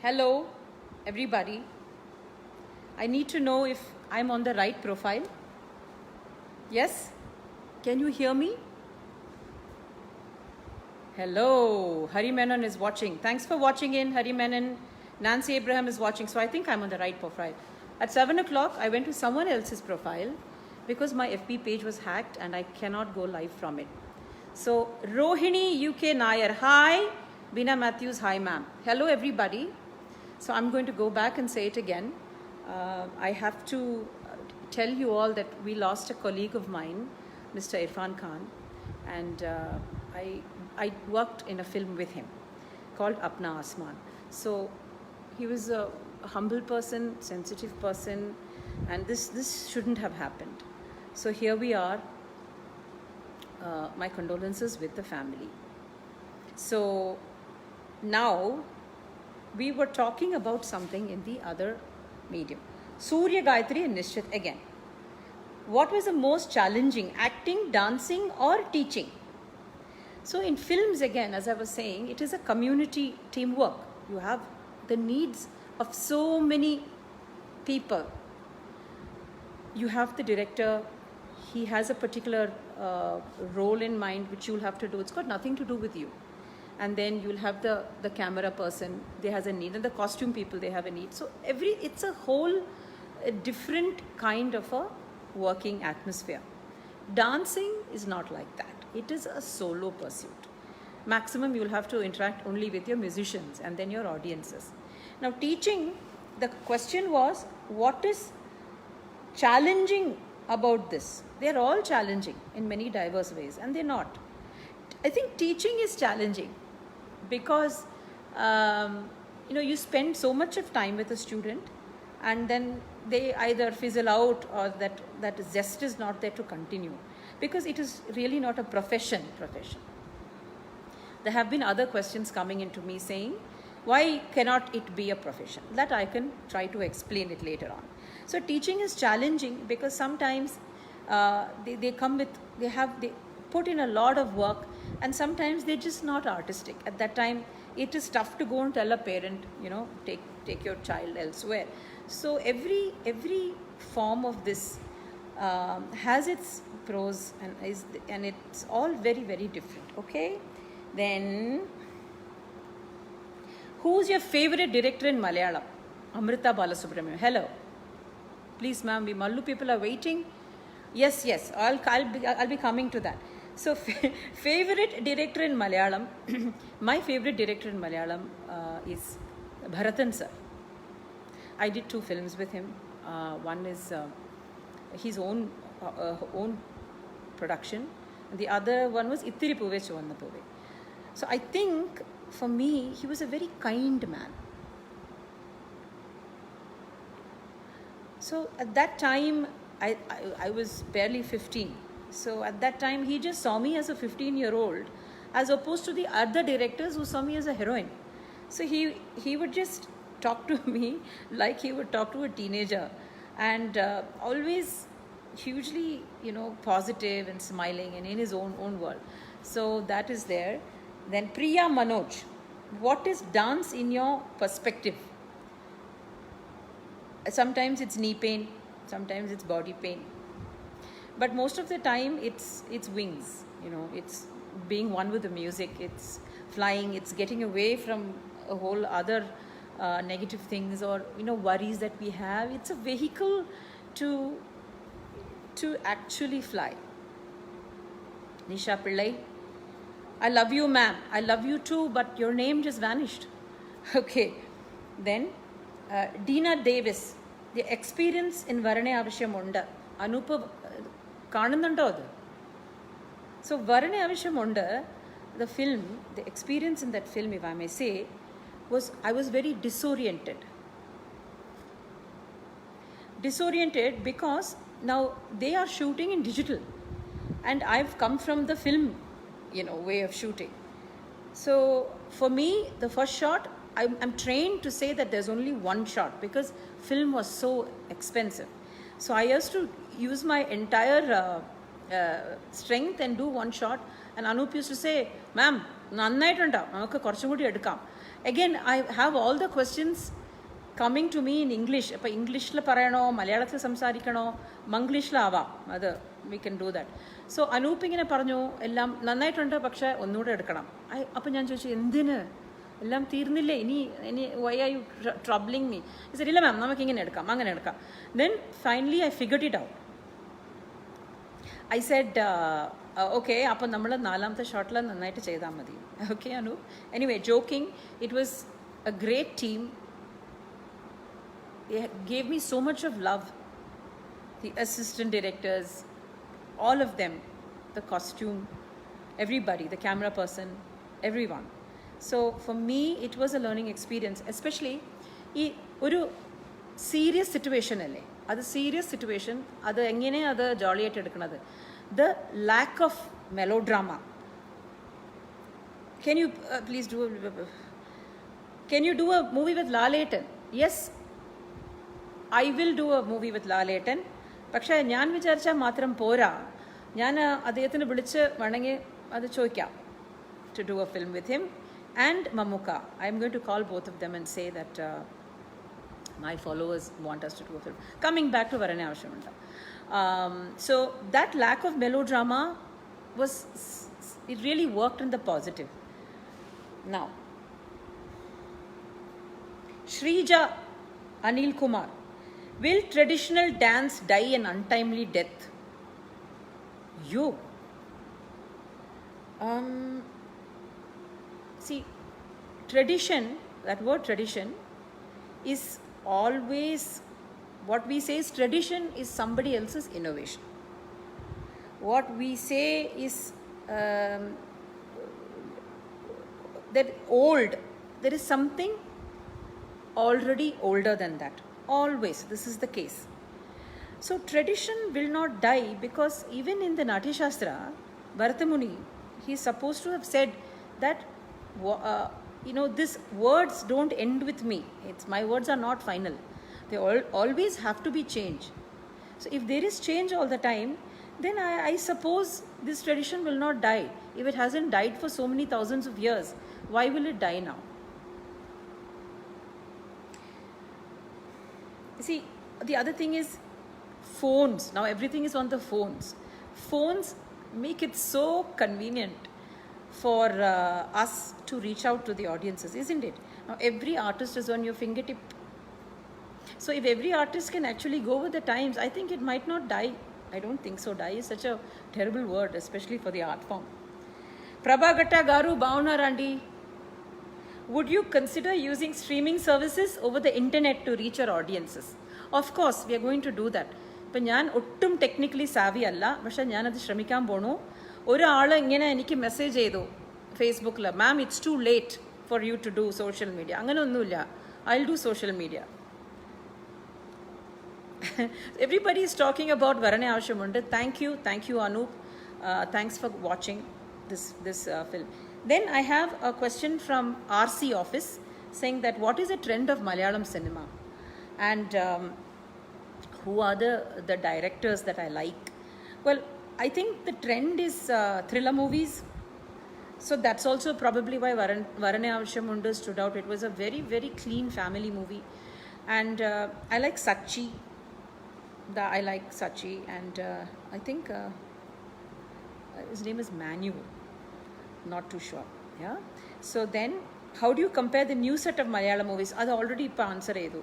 Hello, everybody. I need to know if I'm on the right profile. Yes? Can you hear me? Hello, Hari Menon is watching. Thanks for watching in, Hari Menon. Nancy Abraham is watching, so I think I'm on the right profile. At 7 o'clock, I went to someone else's profile because my FB page was hacked and I cannot go live from it. So, Rohini UK Nair, hi. Bina Matthews, hi ma'am. Hello, everybody. So, I'm going to go back and say it again. I have to tell you all that we lost a colleague of mine, Mr. Irfan Khan, and I worked in a film with him called Apna Asman. So he was a humble person, sensitive person, and this shouldn't have happened. So here we are. My condolences with the family. So now we were talking about something in the other medium. Surya Gayatri and Nishchit again. What was the most challenging, acting, dancing, or teaching? So in films, again, as I was saying, it is a community teamwork. You have the needs of so many people. You have the director, he has a particular role in mind which you'll have to do. It's got nothing to do with you. And then you'll have the camera person, they has a need, and the costume people, they have a need. So it's a whole different kind of a working atmosphere. Dancing is not like that. It is a solo pursuit. Maximum you'll have to interact only with your musicians and then your audiences. Now teaching, the question was, what is challenging about this? They're all challenging in many diverse ways, and they're not. I think teaching is challenging because you spend so much of time with a student and then they either fizzle out or that zest is not there to continue, because it is really not a profession. There have been other questions coming into me saying, why cannot it be a profession? That I can try to explain it later on. So teaching is challenging because sometimes they put in a lot of work, and sometimes they're just not artistic. At that time, it is tough to go and tell a parent, take your child elsewhere. So every form of this has its pros and it's all very, very different. Okay, then who's your favorite director in Malayalam? Amrita Balasubramanian. Hello, please, ma'am. We Mallu people are waiting. Yes. I'll be coming to that. So favorite director in Malayalam. My favorite director in Malayalam is Bharathan sir. I did 2 films with him. One is his own production, and the other one was Ittiri Puve Chuvanna Puve. So I think for me, he was a very kind man. So at that time, I was barely 15. So at that time, he just saw me as a 15-year-old, as opposed to the other directors who saw me as a heroine. So he would just talk to me like he would talk to a teenager, and always hugely, positive and smiling and in his own world. So that is there. Then Priya Manoj, what is dance in your perspective? Sometimes it's knee pain, sometimes it's body pain, but most of the time it's wings. It's being one with the music, it's flying, it's getting away from a whole other negative things or worries that we have. It's a vehicle to actually fly. Nisha Pillai, I love you, ma'am. I love you too, but your name just vanished. Okay, then Dina Davis, the experience in Varane Avashyam Unda. Anupa കാണുന്നുണ്ടോ അത്? So Varane Avashyam Unda, the film, the experience in that film, if I may say, was I was very disoriented because now they are shooting in digital and I've come from the film way of shooting. So for me, the first shot, I'm trained to say that there's only one shot because film was so expensive. So I used to use my entire strength and do one shot, and Anup used to say, ma'am, നന്നായിട്ടുണ്ടാവും, നമുക്ക് കുറച്ചും കൂടി എടുക്കാം. again I have all the questions coming to me in English. അപ്പോൾ ഇംഗ്ലീഷിൽ പറയണോ മലയാളത്തിൽ സംസാരിക്കണോ മംഗ്ലീഷിലാവാം, അത് we can do that. So Anoop ഇങ്ങനെ പറഞ്ഞു എല്ലാം നന്നായിട്ടുണ്ട്, പക്ഷേ ഒന്നുകൂടെ എടുക്കണം. അപ്പോൾ ഞാൻ ചോദിച്ചു എന്തിന്, എല്ലാം തീർന്നില്ലേ, ഇനി why are you troubling me? I said ഇല്ല മാം, നമുക്ക് ഇങ്ങനെ എടുക്കാം അങ്ങനെ എടുക്കാം. Then finally I figured it out. I said okay, അപ്പോൾ നമ്മൾ നാലാമത്തെ ഷോട്ടിൽ നന്നായിട്ട് ചെയ്താൽ മതി. Okay Anup, anyway, joking, it was a great team. They gave me so much of love, the assistant directors, all of them, the costume, everybody, the camera person, everyone. So for me it was a learning experience, especially ഈ ഒരു serious situation അല്ലേ, അത് serious situation, അത് എങ്ങനെ അത് ജോളിയായിട്ട് എടുക്കണത്, the lack of melodrama. Can you please do a movie with Lalaten? Yes, I will do a movie with Lalaten. പക്ഷേ ഞാൻ വിചാരിച്ചാൽ മാത്രം പോരാ, ഞാൻ അദ്ദേഹത്തിന് വിളിച്ച് വേണമെങ്കിൽ അത് ചോദിക്കാം, to do a film with him and Mammootka. I am going to call both of them and say that my followers want us to do a film. Coming back to Varane Avashyamunda. So that lack of melodrama was, it really worked in the positive. Now, Shrija Anil Kumar, will traditional dance die an untimely death? You. See, tradition, that word tradition is always, what we say is tradition is somebody else's innovation. What we say is that old, there is something already older than that. Always, this is the case. So tradition will not die, because even in the Natya Shastra, Bharatamuni, he is supposed to have said that these words don't end with me. My words are not final. They always have to be changed. So if there is change all the time, then I suppose this tradition will not die. If it hasn't died for so many thousands of years, why will it die now? See, the other thing is phones. Now everything is on the phones. Phones make it so convenient for us to reach out to the audiences, isn't it? Now every artist is on your fingertip. So if every artist can actually go with the times, I think it might not die. I don't think so. Die is such a terrible word, especially for the art form. Prabhagata Garu Baunarandi, would you consider using streaming services over the internet to reach your audiences? Of course, we are going to do that. ഇപ്പം ഞാൻ ഒട്ടും technically Xavi അല്ല, പക്ഷെ ഞാനത് ശ്രമിക്കാൻ പോണു. ഒരാൾ ഇങ്ങനെ എനിക്ക് മെസ്സേജ് ചെയ്തു ഫേസ്ബുക്കിൽ, ma'am it's too late for you to do social media. അങ്ങനെ ഒന്നുമില്ല, I will do social media. Everybody is talking about Varane Avashyamunda. Thank you Anup. Thanks for watching this film. Then I have a question from RC office saying that what is the trend of Malayalam cinema, and who are the directors that I like. Well, I think the trend is thriller movies. So that's also probably why Varane Avashyamunda stood out. It was a very, very clean family movie. And I like Sachi. And I think his name is Manu. Not too sure. Yeah. So then, how do you compare the new set of Malayalam movies? That's already answer edu.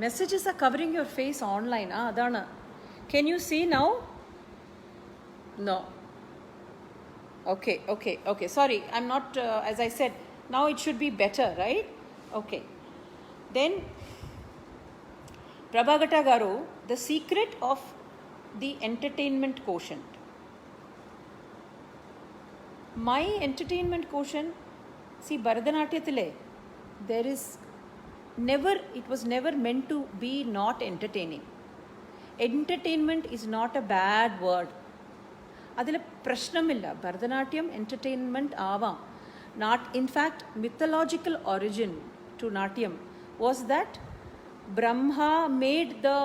Messages are covering your face online. Adana. Can you see now? No. Okay. Sorry, I'm not, as I said, now it should be better, right? Okay. Then, Prabhagata Garu, the secret of the entertainment quotient. My entertainment quotient, see, Bharatanatyatile, it was never meant to be not entertaining. Entertainment is not a bad word. അതിൽ പ്രശ്നമില്ല. Bharatanatyam entertainment ആവാം. In fact, mythological origin to Natyam was that Brahma made the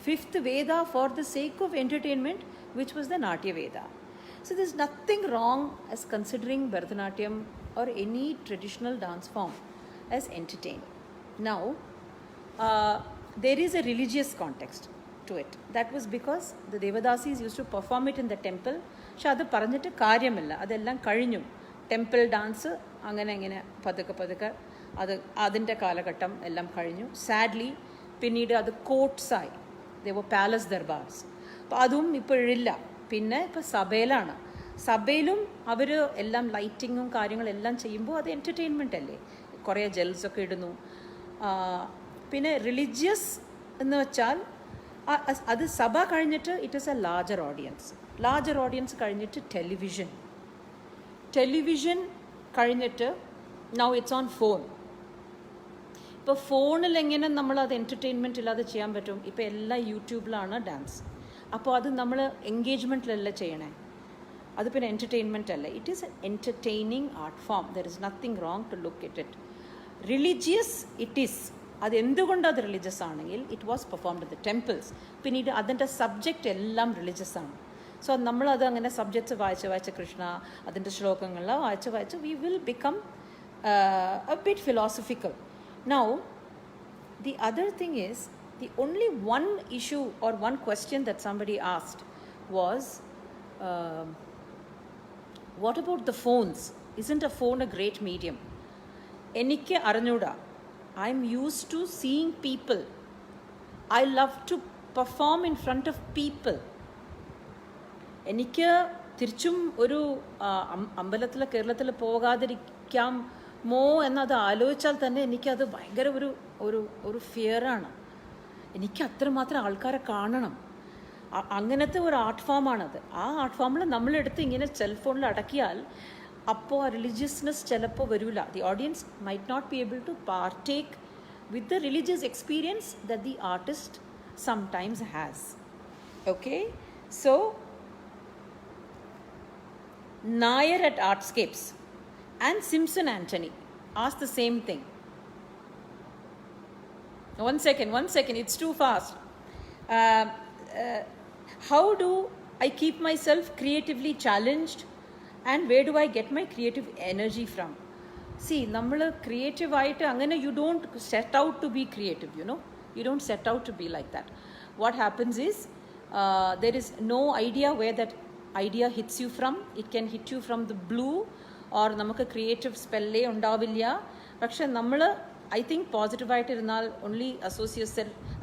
5th Veda for the sake of entertainment, which was the Natya Veda. So there's nothing wrong as considering Bharatanatyam or any traditional dance form as entertaining. Now, there is a religious context to it. That was because the Devadasis used to perform it in the temple. പക്ഷെ അത് പറഞ്ഞിട്ട് കാര്യമില്ല, അതെല്ലാം കഴിഞ്ഞു. Temple dance അങ്ങനെ അങ്ങനെ പതുക്കെ അതിൻ്റെ കാലഘട്ടം എല്ലാം കഴിഞ്ഞു. സാഡ്ലി പിന്നീട് അത് കോർട്ട്സായി, ദേവ പാലസ് ദർബാർസ്. അപ്പോൾ അതും ഇപ്പോഴില്ല. പിന്നെ ഇപ്പോൾ സഭയിലാണ്. സഭയിലും അവർ എല്ലാം ലൈറ്റിങ്ങും കാര്യങ്ങളെല്ലാം ചെയ്യുമ്പോൾ അത് എൻ്റർടൈൻമെൻ്റ് അല്ലേ, കുറേ ജെൽസൊക്കെ ഇടുന്നു. പിന്നെ റിലീജിയസ് എന്ന് വെച്ചാൽ അത് സഭ കഴിഞ്ഞിട്ട് it is A larger audience കഴിഞ്ഞിട്ട് ടെലിവിഷൻ കഴിഞ്ഞിട്ട് നൗ ഇറ്റ്സ് ഓൺ ഫോൺ. ഇപ്പോൾ ഫോണിൽ എങ്ങനെ നമ്മളത് എൻ്റർടൈൻമെൻറ്റ് ഇല്ലാതെ ചെയ്യാൻ പറ്റും? ഇപ്പോൾ എല്ലാം യൂട്യൂബിലാണ് ഡാൻസ്. അപ്പോൾ അത് നമ്മൾ എൻഗേജ്മെൻറ്റിലല്ല ചെയ്യണേ, അത് പിന്നെ എൻ്റർടൈൻമെൻ്റ് അല്ല. It is a entertaining art form. There is nothing wrong to look it religious it is. അതെന്തുകൊണ്ട് അത് റിലീജിയസ് ആണെങ്കിൽ it was performed in the temples. പിന്നീട് അതിൻ്റെ സബ്ജക്റ്റ് എല്ലാം റിലീജിയസ് ആണ്. സോ നമ്മളത് അങ്ങനെ സബ്ജക്ട്സ് വായിച്ച് കൃഷ്ണ അതിൻ്റെ ശ്ലോകങ്ങളിൽ വായിച്ച് we will become A bit philosophical. Now, the other thing is, the only one issue or one question that somebody asked was, what about the phones? Isn't a phone a great medium? Enikke aranjuda. I'm used to seeing people. I love to perform in front of people. എനിക്ക് തിരിച്ചും ഒരു അമ്പലത്തിൽ കേരളത്തിൽ പോകാതിരിക്കാം എന്നത് ആലോചിച്ചാൽ തന്നെ എനിക്കത് ഭയങ്കര ഒരു ഫിയറാണ്. എനിക്ക് അത്രമാത്രം ആൾക്കാരെ കാണണം. അങ്ങനത്തെ ഒരു ആർട്ട് ഫോമാണത്. ആ ആർട്ട് ഫോമിൽ നമ്മളെടുത്ത് ഇങ്ങനെ സെൽഫോണിൽ അടക്കിയാൽ അപ്പോൾ ആ റിലീജിയസ്നെസ് ചിലപ്പോൾ വരില്ല. The audience might not be able to partake with the religious experience that the artist sometimes has. Okay, so Nair at Artscapes and Simpson Anthony asked the same thing. One second, it's too fast. How do I keep myself creatively challenged and where do I get my creative energy from? See, നമ്മൾ creative ആയിട്ട് അങ്ങനെ you don't set out to be creative, you don't set out to be like that. What happens is there is no idea where that idea hits you from. It can hit you from the blue or നമുക്ക് creative സ്പെല്ലേ ഉണ്ടാവില്ല. പക്ഷെ നമ്മൾ I think പോസിറ്റീവായിട്ടിരുന്നാൽ only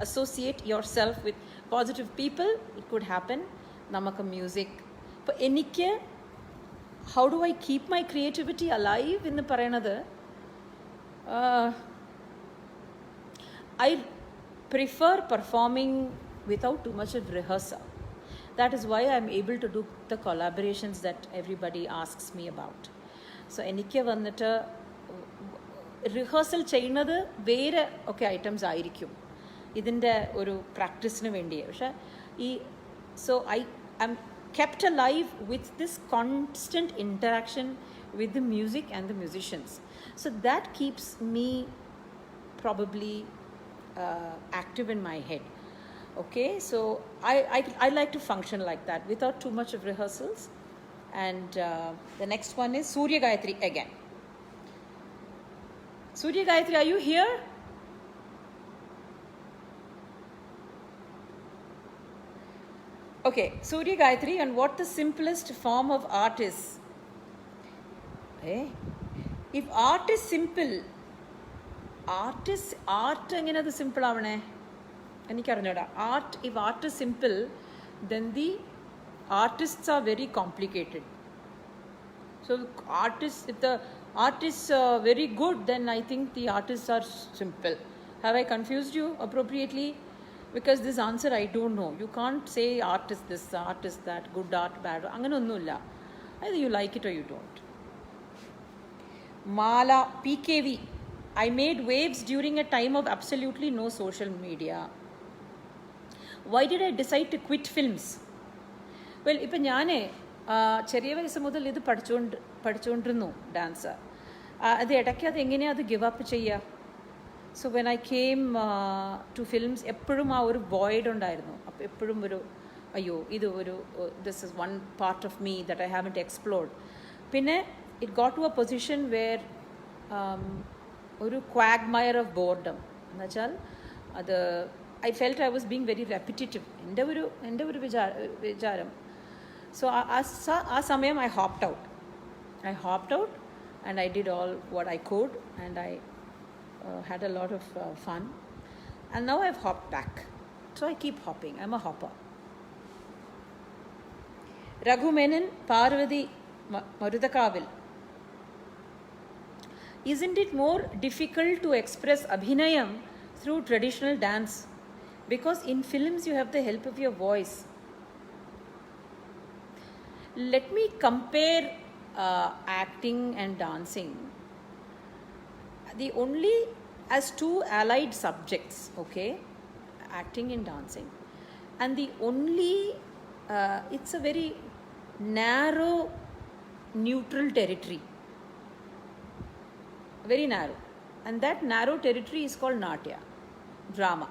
associate yourself with positive people, it could happen. നമുക്ക് music ഇപ്പോൾ എനിക്ക് how do I keep my creativity alive എന്ന് പറയണത്, I prefer performing without too much of rehearsal. That is why I'm able to do the collaborations that everybody asks me about. So എനിക്ക് വന്നിട്ട് rehearsal ചെയ്യുന്നത് വേറെ ഒക്കെ items ആയിരിക്കും ഇതിൻ്റെ ഒരു പ്രാക്ടീസിന് വേണ്ടി. പക്ഷേ so I am kept alive with this constant interaction with the music and the musicians. So that keeps me probably active in my head. Okay, so I like to function like that without too much of rehearsals. And the next one is Surya Gayatri again. Surya Gayatri, are you here? Okay, Surya Gayatri, and what the simplest form of art is? Hey, if art is simple, art എങ്ങനെ അത് simple ആവണേ? എനിക്കറിഞ്ഞൂടാ. if art is simple, then the artists are very complicated. So if the art is very good, then I think the artists are simple. Have I confused you appropriately? Because this answer I don't know. You can't say art is this, art is that, good art, bad. അങ്ങനെ ഒന്നുമില്ല. Either you like it or you don't. Mala PKV. I made waves during a time of absolutely no social media. Why did I decide to quit films? Well, ഇപ്പം ഞാൻ ചെറിയ വയസ്സ് മുതൽ ഇത് പഠിച്ചുകൊണ്ടിരുന്നു dance. അത് ഇടയ്ക്ക് അത് എങ്ങനെയാണ് അത് ഗിവ് അപ്പ് ചെയ്യുക? So when I came to films എപ്പോഴും ആ ഒരു വോയിഡ് ഉണ്ടായിരുന്നു. അപ്പോൾ എപ്പോഴും അയ്യോ ഇത് ഒരു this is one part of me that I haven't explored. പിന്നെ it got to a position where ഒരു quagmire of boredom എന്നുവെച്ചാൽ അത് I felt I was being very repetitive. എൻ്റെ ഒരു വിചാരം. So ആ സമയം I hopped out and I did all what I could, and I had a lot of fun, and now I've hopped back. So I keep hopping. I'm a hopper. Raghu Menon, Parvati Marudakavil. Isn't it more difficult to express abhinayam through traditional dance? Because in films you have the help of your voice. Let me compare acting and dancing. The only as two allied subjects, okay, acting and dancing, and the only it's a very narrow neutral territory, very narrow, and that narrow territory is called natya, drama.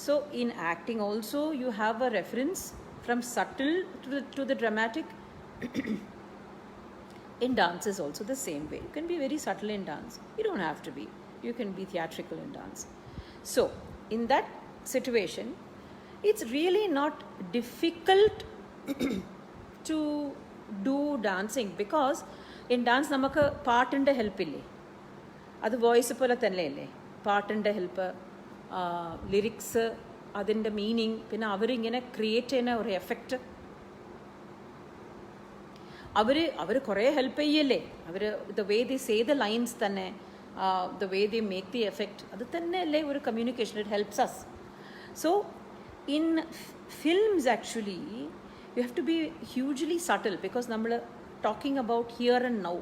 So in acting also you have a reference from subtle to the dramatic. In dance is also the same way. You can be very subtle in dance. You don't have to be. You can be theatrical in dance. So in that situation, it's really not difficult to do dancing, because in dance നമുക്ക് പാട്ടിൻ്റെ ഹെൽപ്പില്ലേ, അത് voice പോലെ തന്നെയല്ലേ. പാട്ടിൻ്റെ help, lyrics, അതിൻ്റെ meaning, പിന്നെ അവരിങ്ങനെ create ചെയ്യുന്ന ഒരു എഫക്റ്റ്, അവർ കുറേ ഹെൽപ്പ് ചെയ്യല്ലേ. അവർ the way they say the lines തന്നെ, the way they make the effect, അത് തന്നെയല്ലേ ഒരു communication. It helps us. So in films actually you have to be hugely subtle, because നമ്മൾ talking about here and now,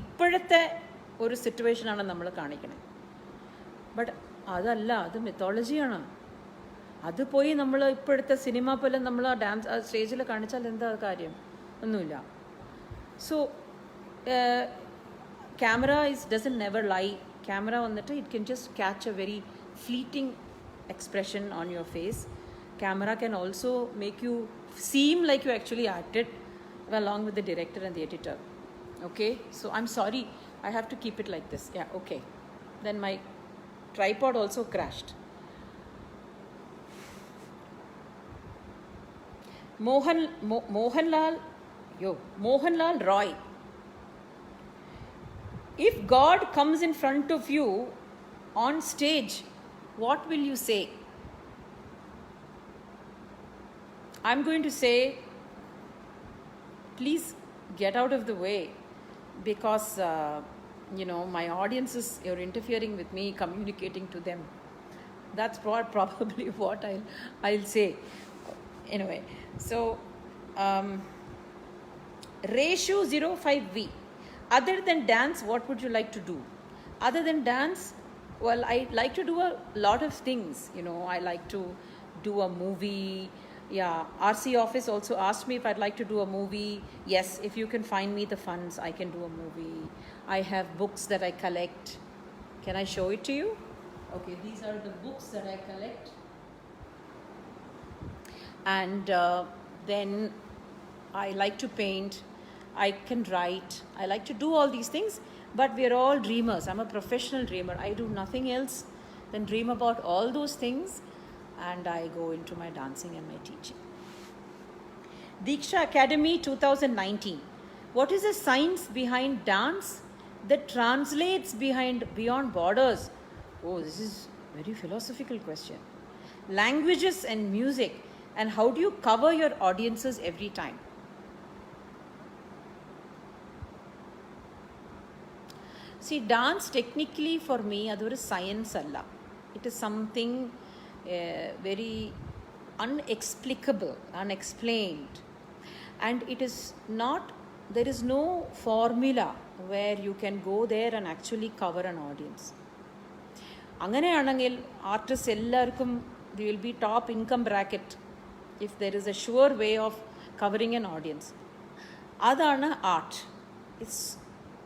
ഇപ്പോഴത്തെ ഒരു സിറ്റുവേഷനാണ് നമ്മൾ കാണിക്കണേ. ബട്ട് അതല്ല, അത് മിത്തോളജിയാണ്. അത് പോയി നമ്മൾ ഇപ്പോഴത്തെ സിനിമ പോലെ നമ്മൾ ആ ഡാൻസ് സ്റ്റേജിൽ കാണിച്ചാൽ എന്താ കാര്യം? ഒന്നുമില്ല. So camera doesn't never lie. Camera vannittu it can just catch a very fleeting expression on your face. Camera can also make you seem like you actually acted along with the director and the editor. Okay, so I'm sorry, I have to keep it like this. Yeah, okay. Then my tripod also crashed. Mohanlal Roy. If God comes in front of you on stage, what will you say? I'm going to say, please get out of the way, because my audiences, you're interfering with me communicating to them. That's probably what I'll say. Anyway, so Ratio 05V. Other than dance, what would you like to do? Other than dance, well, I like to do a lot of things. I like to do a movie. Yeah, RC office also asked me if I'd like to do a movie. Yes, if you can find me the funds, I can do a movie. I have books that I collect. Can I show it to you? Okay, these are the books that I collect. And then I like to paint. I can write. I like to do all these things, but we are all dreamers. I'm a professional dreamer. I do nothing else than dream about all those things, and I go into my dancing and my teaching. Diksha Academy 2019. What is the science behind dance that translates beyond borders? Oh, this is a very philosophical question. Languages and music, and how do you cover your audiences every time? See, dance technically for me, adu oru science alla. It is something very unexplicable, unexplained. And it is not, there is no formula where you can go there and actually cover an audience. അങ്ങനെയാണെങ്കിൽ artist എല്ലാവർക്കും they will be top income bracket if there is a sure way of covering an audience. അതാണ് art. It's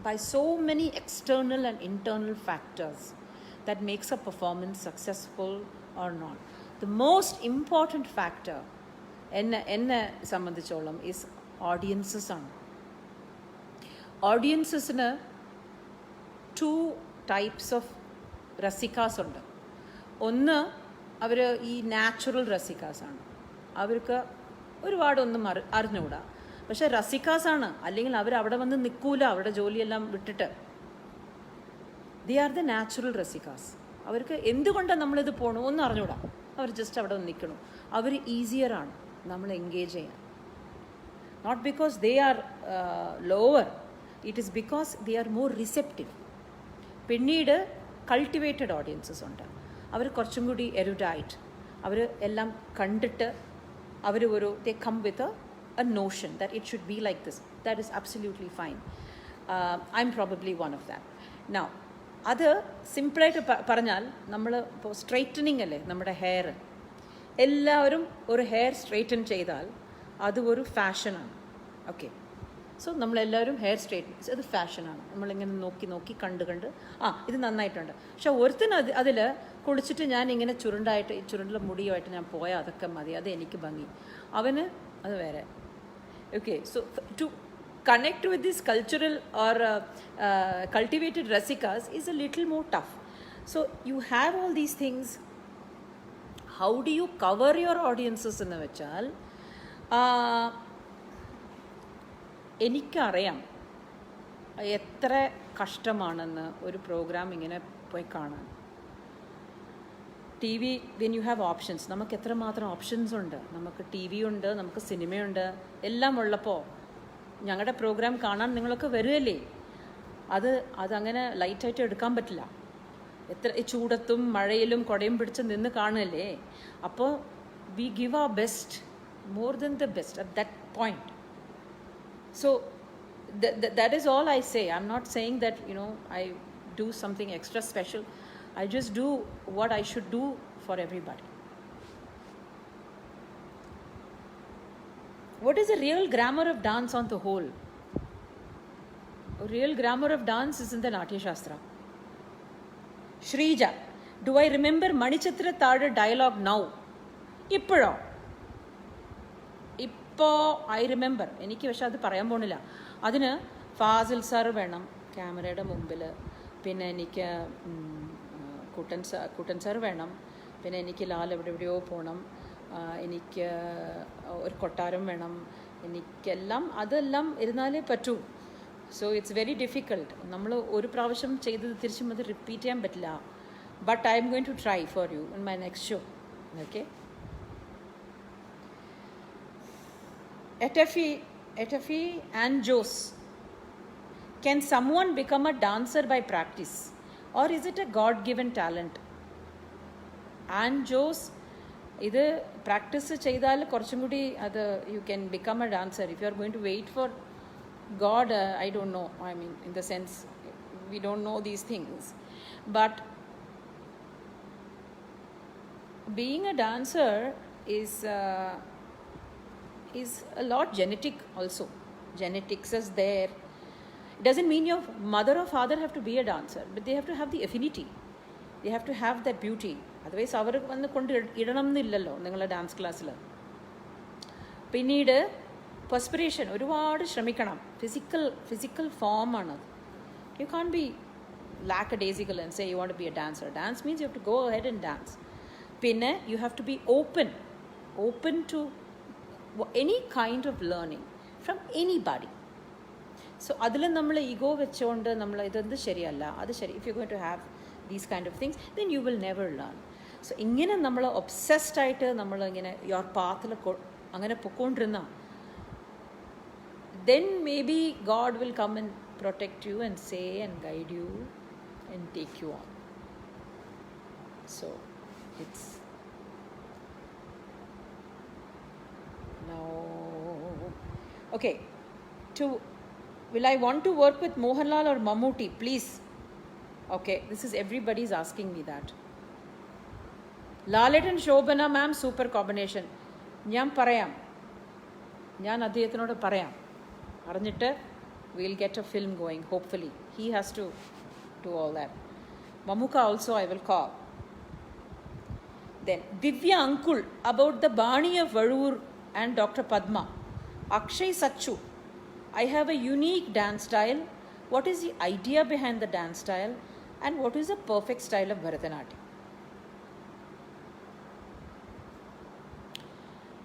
by so many external and internal factors that makes a performance successful or not. The most important factor എന്നെ സംബന്ധിച്ചോളം is audiences ആണ്. ഓഡിയൻസസിന് 2 types of രസിക്കാസ് ഉണ്ട്. ഒന്ന് അവർ ഈ natural രസിക്കാസാണ്, അവർക്ക് ഒരുപാടൊന്നും അറിഞ്ഞുകൂടാ, പക്ഷെ രസിക്കാസാണ്. അല്ലെങ്കിൽ അവർ അവിടെ വന്ന് നിൽക്കൂല, അവരുടെ ജോലിയെല്ലാം വിട്ടിട്ട്. ദേ ആർ ദ നാച്ചുറൽ രസിക്കാസ്. അവർക്ക് എന്തുകൊണ്ടാണ് നമ്മളിത് പോകണു ഒന്നും അറിഞ്ഞൂടാ, അവർ ജസ്റ്റ് അവിടെ വന്ന് നിൽക്കണം. അവർ ഈസിയറാണ് നമ്മൾ എൻഗേജ് ചെയ്യാൻ. Not because they are lower, it is because they are more receptive. പിന്നീട് കൾട്ടിവേറ്റഡ് ഓഡിയൻസസ് ഉണ്ട്, അവർ കുറച്ചും കൂടി എരുഡൈറ്റ്, അവർ എല്ലാം കണ്ടിട്ട് അവർ they come with a notion that it should be like this. That is absolutely fine. I'm probably one of that. Now അത് സിമ്പിളായിട്ട് പറഞ്ഞാൽ, നമ്മൾ ഇപ്പോൾ സ്ട്രെയിറ്റനിങ് അല്ലേ നമ്മുടെ ഹെയർ, എല്ലാവരും ഒരു ഹെയർ സ്ട്രെയിറ്റൻ ചെയ്താൽ അത് ഒരു ഫാഷനാണ്. ഓക്കെ, സോ നമ്മളെല്ലാവരും ഹെയർ സ്ട്രെയിറ്റൻ, അത് ഫാഷനാണ്. നമ്മളിങ്ങനെ നോക്കി കണ്ട് ഇത് നന്നായിട്ടുണ്ട്. പക്ഷെ ഒരുത്തിന് അതിൽ കുളിച്ചിട്ട് ഞാൻ ഇങ്ങനെ ചുരുണ്ടുള്ള മുടിയുമായിട്ട് ഞാൻ പോയാൽ അതൊക്കെ മതി, അത് എനിക്ക് ഭംഗി, അവന് അത് വേറെ. Okay, so to connect with this cultural or cultivated rasikas is a little more tough. So you have all these things. How do you cover your audiences എന്ന് വെച്ചാൽ, എനിക്കറിയാം എത്ര കഷ്ടമാണെന്ന് ഒരു പ്രോഗ്രാം ഇങ്ങനെ പോയി കാണാൻ. T V, when you have options, നമുക്ക് എത്രമാത്രം ഓപ്ഷൻസ് ഉണ്ട്. നമുക്ക് ടി വി ഉണ്ട്, നമുക്ക് സിനിമയുണ്ട്, എല്ലാം ഉള്ളപ്പോൾ ഞങ്ങളുടെ പ്രോഗ്രാം കാണാൻ നിങ്ങളൊക്കെ വരുമല്ലേ. അതങ്ങനെ ലൈറ്റായിട്ട് എടുക്കാൻ പറ്റില്ല. എത്ര ചൂടത്തും മഴയിലും കുടയും പിടിച്ച് നിന്ന് കാണുമല്ലേ. അപ്പോൾ we give our best, more than the best at that point. So that is all I say. I'm not saying that I do something extra special. I just do what I should do for everybody. What is the real grammar of dance on the whole? A real grammar of dance is in the Natya Shastra. Shrija, do I remember Manichitra Thada dialogue now? Ippo I remember. എനിക്ക് പക്ഷെ അത് പറയാൻ പോണില്ല. അതിന് Fazil sir വേണം ക്യാമറയുടെ മുമ്പിൽ, പിന്നെ എനിക്ക് കുട്ടൻ സാർ വേണം, പിന്നെ എനിക്ക് ലാൽ എവിടെയോ പോകണം, എനിക്ക് ഒരു കൊട്ടാരം വേണം, അതെല്ലാം ഇരുന്നാലേ പറ്റൂ. So it's very difficult. നമ്മൾ ഒരു പ്രാവശ്യം ചെയ്തത് തിരിച്ചും അത് റിപ്പീറ്റ് ചെയ്യാൻ പറ്റില്ല. But I'm going to try for you in my next show. Okay, Etafi and Jose, can someone become a dancer by practice, or is it a God-given talent? And Jose, ഇത് practice ചെയ്താൽ കുറച്ചും കൂടി അത് you can become a dancer. If you are going to wait for God, I don't know. I mean, in the sense, we don't know these things. But being a dancer is a lot genetic also. Genetics is there. It doesn't mean your mother or father have to be a dancer, but they have to have the affinity. They have to have that beauty. Otherwise, അവർ വന്ന് കൊണ്ട് ഇടണം എന്നില്ലല്ലോ നിങ്ങളുടെ dance ക്ലാസ്സിൽ. പിന്നീട് perspiration ഒരുപാട് ശ്രമിക്കണം. Physical ഫോമാണ്. You can be lackadaisical and say you want to be a dancer. Dance means you have to go ahead and dance. പിന്നെ you have to be open to any kind of learning from anybody. So അതിൽ നമ്മൾ ego വെച്ചുകൊണ്ട് നമ്മൾ ഇതെന്ത് ശരിയല്ല അത് ശരി, if you're going to have these kind of things, then you will never learn. So ഇങ്ങനെ നമ്മൾ ഒബ്സെസ്ഡ് ആയിട്ട് നമ്മൾ ഇങ്ങനെ യുവർ പാത്തിൽ അങ്ങനെ പൊക്കോണ്ടിരുന്ന, then maybe God will come and protect you and say and guide you and take you on. So it's now okay. Will I want to work with Mohanlal or Mammootty, please? Okay, this is everybody's asking me that. Lalit and Shobana ma'am, super combination. ഞാൻ അദ്ദേഹത്തിനോട് പറയാം, അറിഞ്ഞിട്ട് we'll get a film going, hopefully. He has to do all that. Mamuka also I will call. Then Divya Ankul, about the Bani of Varur and Dr. Padma. Akshay Sachu, I have a unique dance style. What is the idea behind the dance style? And what is the perfect style of Bharatanatyam?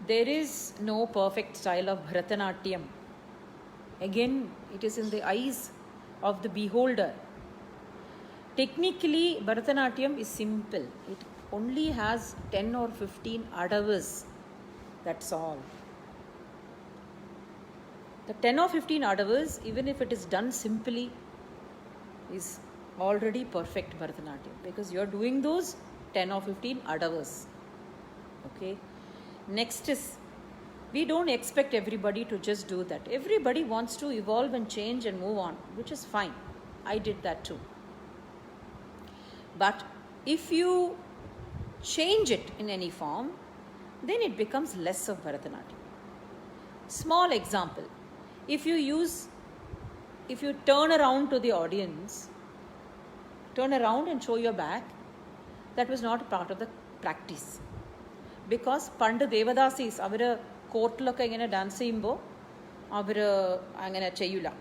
There is no perfect style of Bharatanatyam. Again, it is in the eyes of the beholder. Technically, Bharatanatyam is simple. It only has 10 or 15 adavas. That's all. The 10 or 15 adavas, even if it is done simply, is already perfect Bharatanatyam, because you're doing those 10 or 15 adavas. Okay. Next is, we don't expect everybody to just do that. Everybody wants to evolve and change and move on, which is fine. I did that too. But if you change it in any form, then it becomes less of Bharatanatyam. Small example. If you turn around to the audience, turn around and show your back, that was not a part of the practice. Because Panda Devadasis, our courtlaka ingane dance cheyumbo, avaru angane cheyula.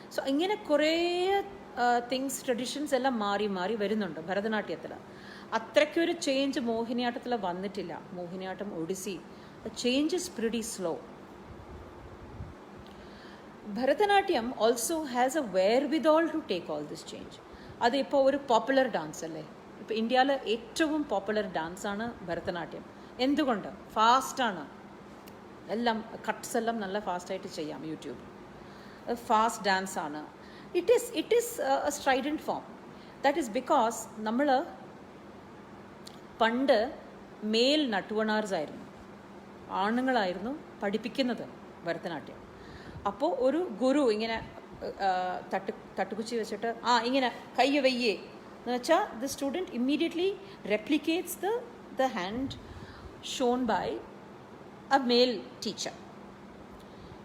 So ingane kore things, traditions ella mari varunundu Bharatanatyatila. Athrakku oru change Mohiniyattatila vannittilla. Mohiniyattam Odissi. The change is pretty slow. Bharatanatyam also has a wherewithal to take all this change. അത് ഇപ്പോൾ ഒരു popular dance അല്ലേ? ഇപ്പോൾ ഇന്ത്യയിലെ ഏറ്റവും popular ഡാൻസാണ് ഭരതനാട്യം. എന്തുകൊണ്ട്? ഫാസ്റ്റാണ്. എല്ലാം കട്ട്സ് എല്ലാം നല്ല ഫാസ്റ്റായിട്ട് ചെയ്യാം യൂട്യൂബ്. ഫാസ്റ്റ് ഡാൻസാണ്. It is a strident form. That is because നമ്മൾ പണ്ട് മെയിൽ നട്ടുവണാർസ് ആയിരുന്നു, ആണുങ്ങളായിരുന്നു പഠിപ്പിക്കുന്നത് ഭരതനാട്യം. അപ്പോൾ ഒരു ഗുരു ഇങ്ങനെ തട്ടുകുച്ചി വെച്ചിട്ട് ഇങ്ങനെ കൈ വയ്യേ എന്ന് വെച്ചാൽ the student immediately replicates the hand shown by a male teacher.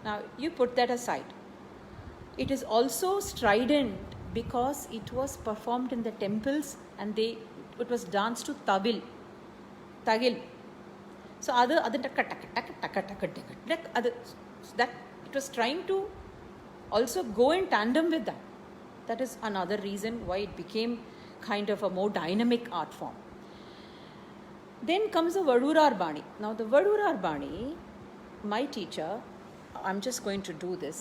Now you put that aside. It is also strident because it was performed in the temples and it was danced to tagil. So that it was trying to also go in tandem with that. That is another reason why it became kind of a more dynamic art form. Then comes the Vadurar Bani. Now the Vadurar Bani, my teacher, I'm just going to do this.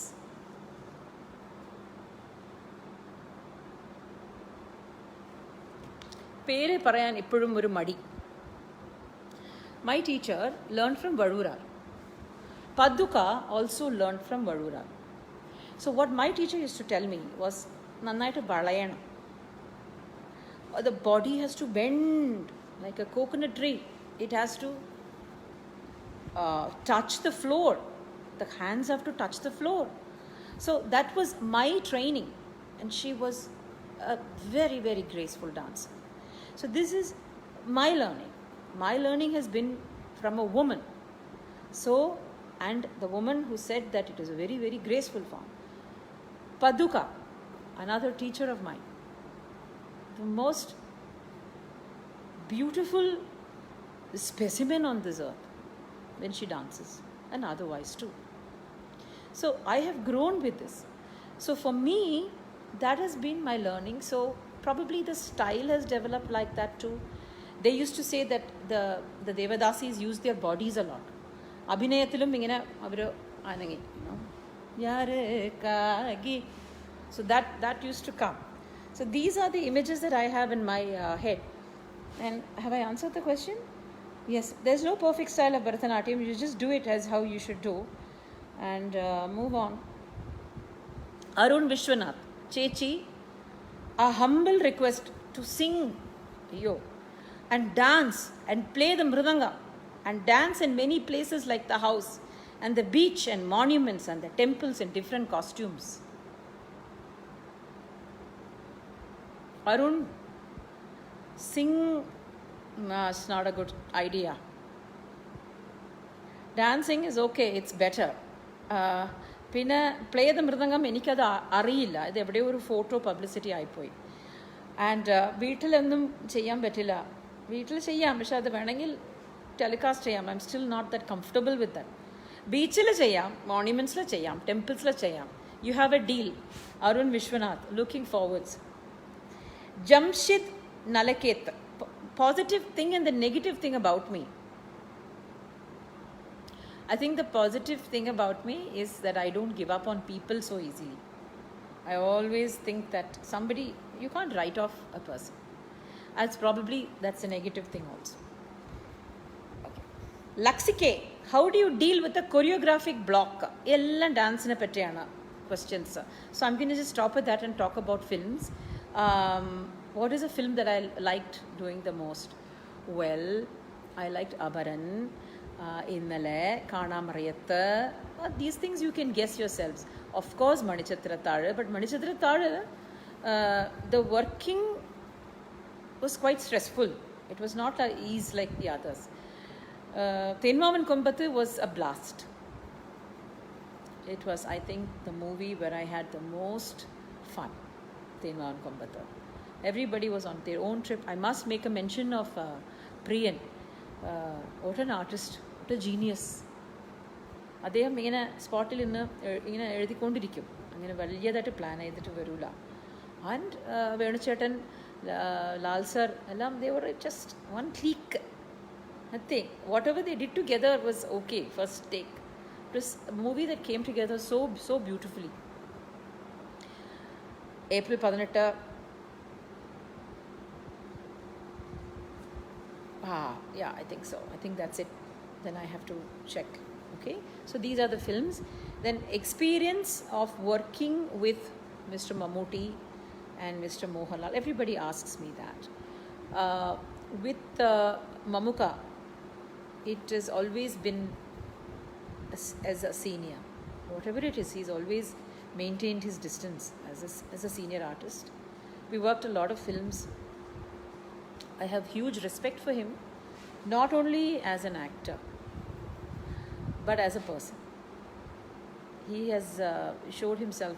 പേര് പറയാൻ ഇപ്പോഴും ഒരു മടി. My teacher learned from Vadurar. Paduka also learned from Vadurar. So what my teacher used to tell me was, nannayittu valayanam. The body has to bend like a coconut tree. It has to touch the floor. The hands have to touch the floor. So that was my training, and she was a very, very graceful dancer. So this is my learning. My learning has been from a woman. So, and the woman who said that it is a very, very graceful form. Paduka, another teacher of mine, the most beautiful specimen on this earth when she dances, and otherwise too. So I have grown with this. So for me, that has been my learning. So probably the style has developed like that too. They used to say that the Devadasis use their bodies a lot. Abhinayathilum ingane avaru anangi, so that used to come. So these are the images that I have in my head. And have I answered the question? Yes, there's no perfect style of Bharatanatyam. You just do it as how you should do and move on. Arun Vishwanath, Chechi, a humble request to sing and dance and play the mridanga and dance in many places like the house and the beach and monuments and the temples in different costumes. Arun, sing, it's not a good idea. Dancing is okay, it's better. പിന്നെ play the mridangam എനിക്കത് അറിയില്ല. ഇത് എവിടെയോ ഒരു photo publicity ആയിപ്പോയി. And വീട്ടിലൊന്നും ചെയ്യാൻ പറ്റില്ല. വീട്ടിൽ ചെയ്യാം, പക്ഷെ അത് വേണമെങ്കിൽ ടെലികാസ്റ്റ് ചെയ്യാം. I'm still not that comfortable with that. ബീച്ചിൽ ചെയ്യാം, മോണ്യുമെൻറ്റ്സിൽ ചെയ്യാം, ടെമ്പിൾസിൽ ചെയ്യാം. You have a deal. Arun Viswanath, looking forwards. Jamshid Nalakketh, positive thing and the negative thing about me. I think the positive thing about me is that I don't give up on people so easily. I always think that somebody, you can't write off a person. That's a negative thing also. Okay. Laksike, how do you deal with a choreographic block? Ella dance ne pattiyana questions. So I'm going to just stop with that and talk about films. What is a film that I liked doing the most? Well, I liked Abaran, Innale, Kanamariyathu. These things you can guess yourselves. Of course, Manichitrathazhu, but Manichitrathazhu, the working was quite stressful. It was not an ease like the others. Thenmavan Kombathu was a blast. It was, I think, the movie where I had the most fun. Thenmavan Kombathu. Everybody was on their own trip. I must make a mention of Priyan. What an artist, what a genius. അദ്ദേഹം ഇങ്ങനെ സ്പോട്ടിൽ നിന്ന് ഇങ്ങനെ എഴുതിക്കൊണ്ടിരിക്കും. അങ്ങനെ വലിയതായിട്ട് plan ചെയ്തിട്ട് വരില്ല. And വേണുചേട്ടൻ, Lal sir എല്ലാം, they were just one click. Nothing. Whatever they did together was okay, first take. It was a movie that came together so beautifully. April 18. Yeah, I think so. I think that's it. Then I have to check. Okay, so these are the films. Then experience of working with Mr. Mammootty and Mr. Mohanlal. Everybody asks me that. With Mamuka, it has always been as a senior. Whatever it is, he's always maintained his distance as a senior artist. We worked a lot of films. I have huge respect for him, not only as an actor, but as a person. He has showed himself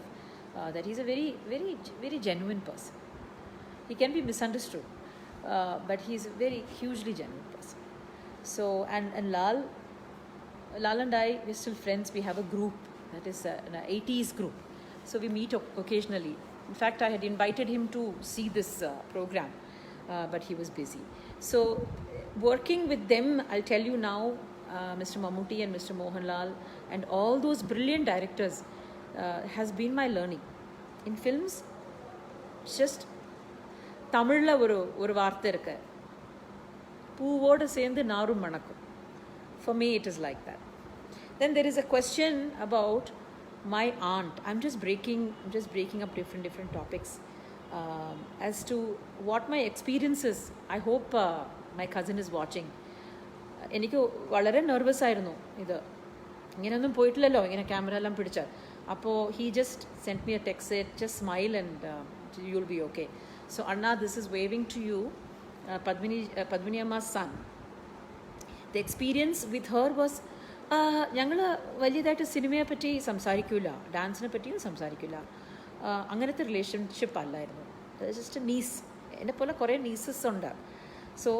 that he's a very, very, very genuine person. He can be misunderstood, but he's a very hugely genuine person. So, and Lal and I, we're still friends. We have a group that is an 80s group. So we meet occasionally. In fact, I had invited him to see this program. But he was busy. So working with them, I'll tell you now, Mr. Mammootty and Mr. Mohanlal and all those brilliant directors has been my learning. In films, just Tamilla ஒரு வார்த்தை இருக்கு, பூவோடு சேர்ந்து நாரும் மணக்கும். For me, it is like that. Then there is a question about my aunt. I'm just breaking up different topics. As to what my experience is. I hope my cousin is watching. എനിക്ക് വളരെ nervous ആയിരുന്നു. ഇത് ഇങ്ങനെയൊന്നും പോയിട്ടില്ലല്ലോ, ഇങ്ങനെ camera എല്ലാം പിടിച്ചാൽ. അപ്പോൾ he just sent me a text, said just smile and you'll be okay. So Anna, this is waving to you, Padmini Amma's son. The experience with her was, ഞങ്ങൾ വലിയതായിട്ട് സിനിമയെ പറ്റി സംസാരിക്കില്ല, ഡാൻസിനെ പറ്റിയും സംസാരിക്കില്ല. അങ്ങനത്തെ റിലേഷൻഷിപ്പ് അല്ലായിരുന്നു. ജസ്റ്റ് നീസ്, എന്നെ പോലെ കുറേ നീസസ് ഉണ്ട്. So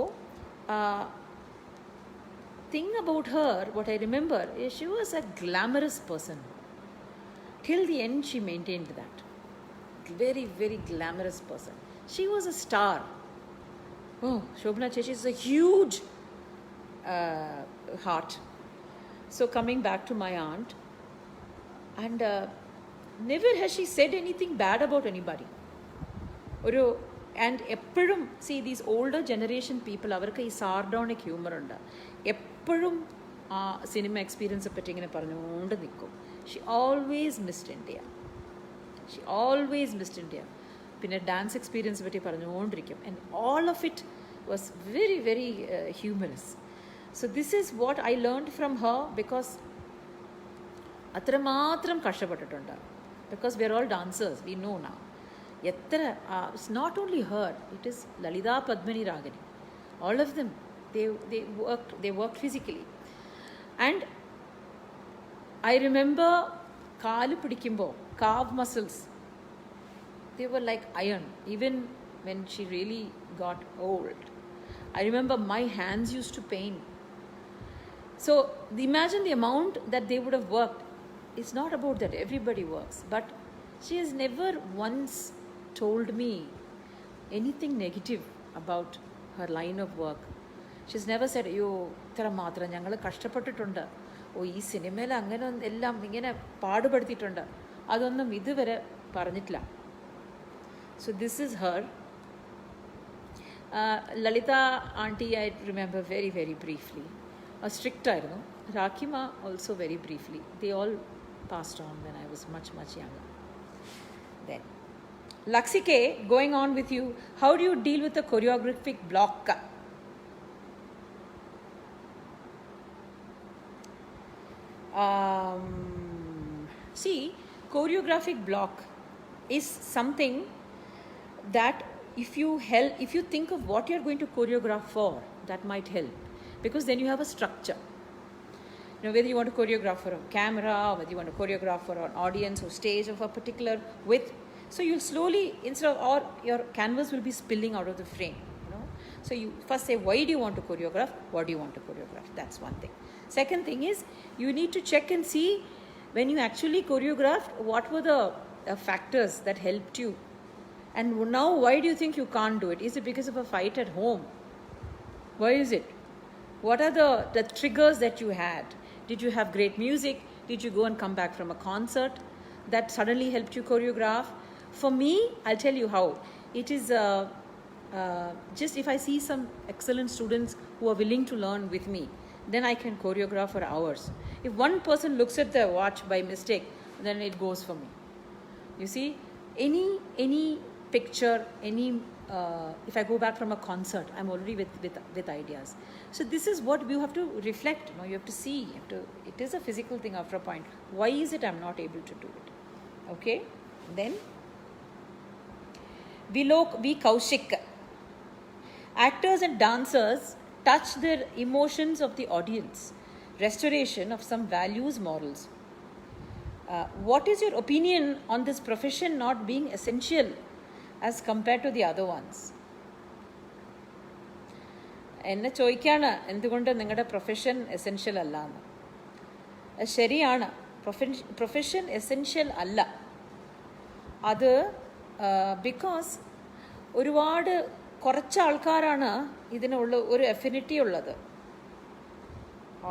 thing about her, what I remember is she was a glamorous person. Till the end she maintained that. Very, very glamorous person. She was a star. Oh, Shobna Chechi is a huge heart. So coming back to my aunt, and never has she said anything bad about anybody. And എപ്പോഴും see these older generation people, അവർക്ക് ഈ സാർഡോണിക് humour ഉണ്ട്. എപ്പോഴും ആ cinema എക്സ്പീരിയൻസെ പറ്റി ഇങ്ങനെ പറഞ്ഞുകൊണ്ട് നിൽക്കും. She always missed India. പിന്നെ ഡാൻസ് എക്സ്പീരിയൻസ് പറ്റി പറഞ്ഞുകൊണ്ടിരിക്കും. And all of it was very, very humorous. So this is what I learned from her, because അത്രമാത്രം കഷ്ടപ്പെട്ടിട്ടുണ്ട്. Because we are all dancers, we know now. It's not only her, it is Lalita, Padmini, Ragini. All of them, they worked physically. And I remember kaalu pidikkumbo, calf muscles, they were like iron, even when she really got old. I remember my hands used to pain. So imagine the amount that they would have worked. It's not about that everybody works, but she has never once told me anything negative about her line of work. She's never said, "Yo, ഇത്ര മാത്രം ഞങ്ങൾ കഷ്ടപ്പെട്ടിട്ടുണ്ട്, ഓ ഈ സിനിമയിൽ അങ്ങനെ എല്ലാം ഇങ്ങനെ പാടുപെടുത്തിയിട്ടുണ്ട്." അതൊന്നും ഇതുവരെ പറഞ്ഞിട്ടില്ല. So this is her. Lalita auntie I remember very, very briefly. Strict ആയിരുന്നു. Rakima also very briefly. They all passed on when I was much, much younger. Then Laksike, going on with you, how do you deal with the choreographic block? See, choreographic block is something that if you think of what you're going to choreograph for, that might help, because then you have a structure. Whether you want to choreograph for a camera, whether you want to choreograph for an audience or stage of a particular width, so you'll slowly, instead of, or your canvas will be spilling out of the frame. So you first say, why do you want to choreograph? What do you want to choreograph? That's one thing. Second thing is, you need to check and see, when you actually choreographed, what were the factors that helped you. And now, why do you think you can't do it? Is it because of a fight at home? Why is it? What are the triggers that you had? Did you have great music? Did you go and come back from a concert that suddenly helped you choreograph? For me, I'll tell you how. It is just if I see some excellent students who are willing to learn with me, then I can choreograph for hours. If one person looks at their watch by mistake, then it goes for me. You see, any picture, if I go back from a concert, I'm already with ideas. So this is what you have to reflect. You have to see. It is a physical thing after a point. Why is it I'm not able to do it? Okay. Then V. Kaushik. Actors and dancers touch the emotions of the audience. Restoration of some values, morals. What is your opinion on this profession not being essential as compared to the other ones? എന്നെ ചോദിക്കുകയാണ്, എന്തുകൊണ്ട് നിങ്ങളുടെ profession essential അല്ല എന്ന്. ശരിയാണ്, profession essential അല്ല. അത് because ഒരുപാട് കുറച്ച് ആൾക്കാരാണ് ഇതിനുള്ള ഒരു എഫിനിറ്റി ഉള്ളത്,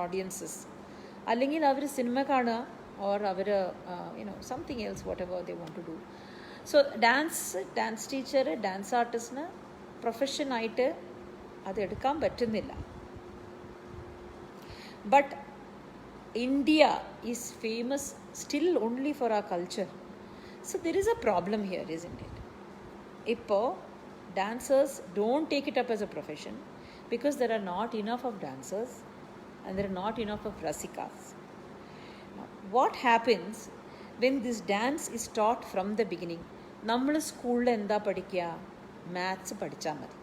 ഓഡിയൻസസ്. അല്ലെങ്കിൽ അവർ സിനിമ കാണുക, ഓർ അവർ something else, whatever they want to do. So dance teacher, dance ആർട്ടിസ്റ്റിന് പ്രൊഫഷനായിട്ട് അത് എടുക്കാൻ പറ്റുന്നില്ല. But India is famous still only for our culture. So there is a problem here, isn't it? ഇപ്പോൾ dancers don't take it up as a profession because there are not enough of dancers and there are not enough of rasikas. Now, what happens when this dance is taught from the beginning? നമ്മൾ സ്കൂളിൽ എന്താ പഠിക്കുക? Maths പഠിച്ചാൽ മതി.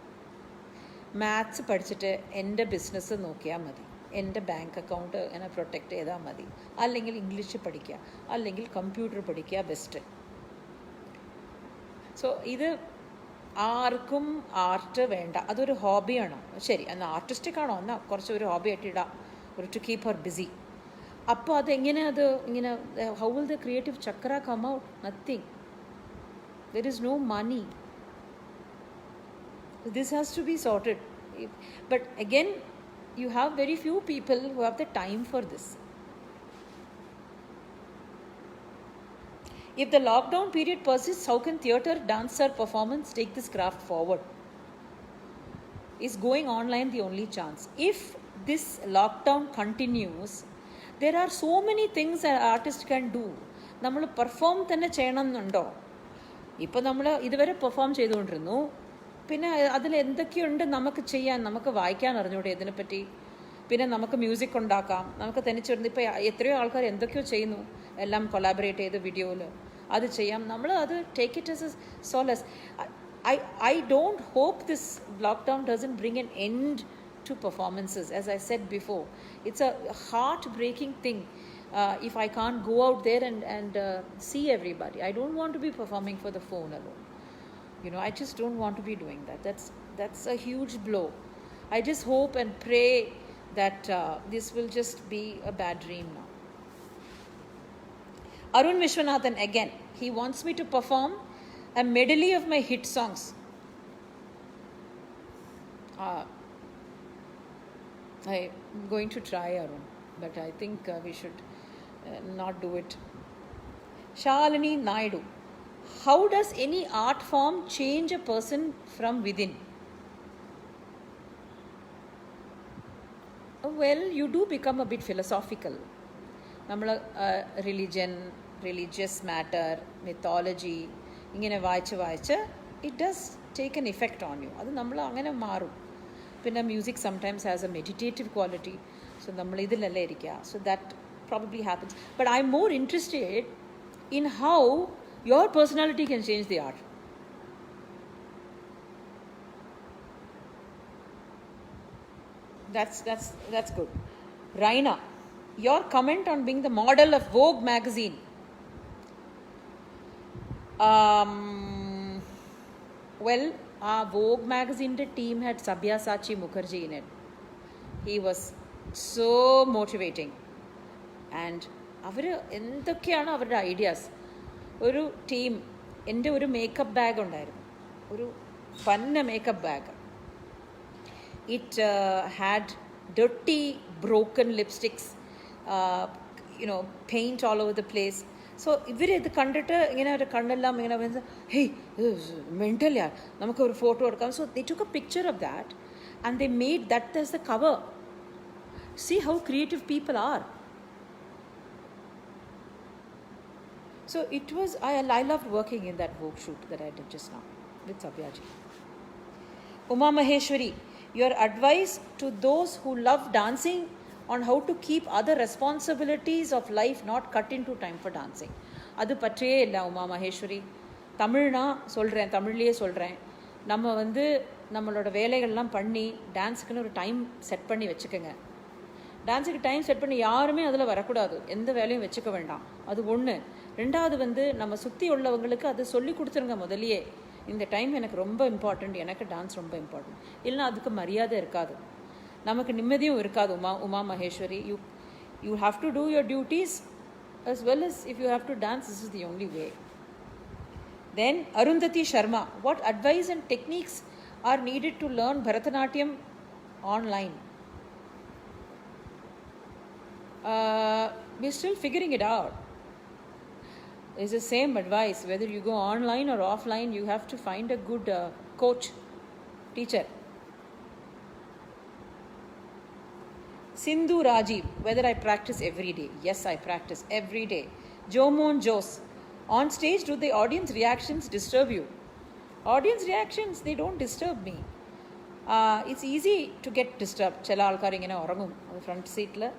Maths പഠിച്ചിട്ട് എൻ്റെ business നോക്കിയാൽ മതി, എൻ്റെ ബാങ്ക് അക്കൗണ്ട് എന്നെ പ്രൊട്ടക്റ്റ് ചെയ്താൽ മതി, അല്ലെങ്കിൽ ഇംഗ്ലീഷ് പഠിക്കുക, അല്ലെങ്കിൽ കമ്പ്യൂട്ടർ പഠിക്കുക, ബെസ്റ്റ്. സോ ഇത് ആർക്കും ആർട്ട് വേണ്ട, അതൊരു ഹോബിയാണോ? ശരി, എന്നാൽ ആർട്ടിസ്റ്റിക് ആണോ? എന്നാൽ കുറച്ച് ഒരു ഹോബി ആയിട്ട് ഇടാം, ഒരു ടു കീപ്പ് ഹർ ബിസി. അപ്പോൾ അതെങ്ങനെ അത് ഇങ്ങനെ, how will the creative chakra come out? Nothing. There is no money. This has to be sorted. But again, you have very few people who have the time for this. If the lockdown period persists, how can theatre, dance or performance take this craft forward? Is going online the only chance? If this lockdown continues, there are so many things an artist can do. നമ്മൾ perform തന്നെ ചെയ്യണമെന്നുണ്ടോ? ഇപ്പം നമ്മൾ ഇതുവരെ perform ചെയ്തുകൊണ്ടിരുന്നു, പിന്നെ അതിൽ എന്തൊക്കെയുണ്ട് നമുക്ക് ചെയ്യാൻ? നമുക്ക് വായിക്കാൻ അറിഞ്ഞൂടെ ഇതിനെപ്പറ്റി? പിന്നെ നമുക്ക് മ്യൂസിക് ഉണ്ടാക്കാം, നമുക്ക് തനിച്ചിരുന്ന് ഇപ്പോൾ എത്രയോ ആൾക്കാർ എന്തൊക്കെയോ ചെയ്യുന്നു, എല്ലാം കൊളാബറേറ്റ് ചെയ്ത് വീഡിയോയിൽ അത് ചെയ്യാം. നമ്മൾ അത് take it as A solace. I don't hope this lockdown doesn't bring an end to performances. As I said before, it's a heart-breaking thing if I can't go out there and see everybody. I don't want to be performing for the phone alone. I just don't want to be doing that. That's a huge blow. I just hope and pray that this will just be a bad dream now. Arun Vishwanathan again. He wants me to perform a medley of my hit songs. I'm going to try, Arun, but I think we should not do it. Shalini Naidu. How does any art form change a person from within? Well, you do become a bit philosophical. Religion, religious matter, mythology, it does take an effect on you. Music sometimes has a meditative quality. So that probably happens. But I'm more interested in how your personality can change the art. That's good. Raina, your comment on being the model of Vogue magazine. Well, our Vogue magazine team had Sabyasachi Mukherjee in it. He was so motivating. And എന്തൊക്കെയാണ് അവരുടെ ideas. ഒരു team, എൻ്റെ ഒരു makeup bag ഉണ്ടായിരുന്നു, ഒരു പന്ന makeup bag. It had dirty broken lipsticks, paint all over the place. So ഇവരിത് കണ്ടിട്ട് ഇങ്ങനെ ഒരു കണ്ണെല്ലാം ഇങ്ങനെ ഹേയ് മെൻ്റൽ യാർ, നമുക്കൊരു ഫോട്ടോ എടുക്കാം. So they took a picture of that and they made that as the cover. See how creative people are. So it was, I loved working in that Vogue shoot that I did just now with Sabyaji. Uma Maheshwari, your advice to those who love dancing on how to keep other responsibilities of life not cut into time for dancing. அது பற்றியே இல்லை உமா மகேஸ்வரி. தமிழ்னா சொல்கிறேன், தமிழ்லேயே சொல்கிறேன். நம்ம நம்மளோட வேலைகள்லாம் பண்ணி டான்ஸுக்குன்னு ஒரு டைம் செட் பண்ணி வச்சுக்கோங்க. டான்ஸுக்கு டைம் செட் பண்ணி யாருமே அதில் வரக்கூடாது, எந்த வேலையும் வச்சுக்க வேண்டாம். அது ஒன்று. ரெண்டாவது நம்ம சுற்றி உள்ளவங்களுக்கு அது சொல்லி கொடுத்துருங்க முதலியே. இந்த டைம் எனக்கு ரொம்ப இம்பார்ட்டண்ட், எனக்கு டான்ஸ் ரொம்ப இம்பார்ட்டண்ட். இல்லைனா அதுக்கு மரியாதை இருக்காது, நமக்கு நிம்மதியும் இருக்காது. Uma Maheswari, you have to do your duties as well as if you have to dance. This is the only way. Then Arundhati Sharma, what advice and techniques are needed to learn Bharatanatyam online? We're still figuring it out. It's the same advice whether you go online or offline. You have to find a good coach, teacher. Sindhu Rajiv, whether I practice every day? Yes, I practice every day. Jomon Jose, on stage do the audience reactions disturb you? Audience reactions, they don't disturb me. It's easy to get disturbed. Chala alkar ingane orangum front seat la,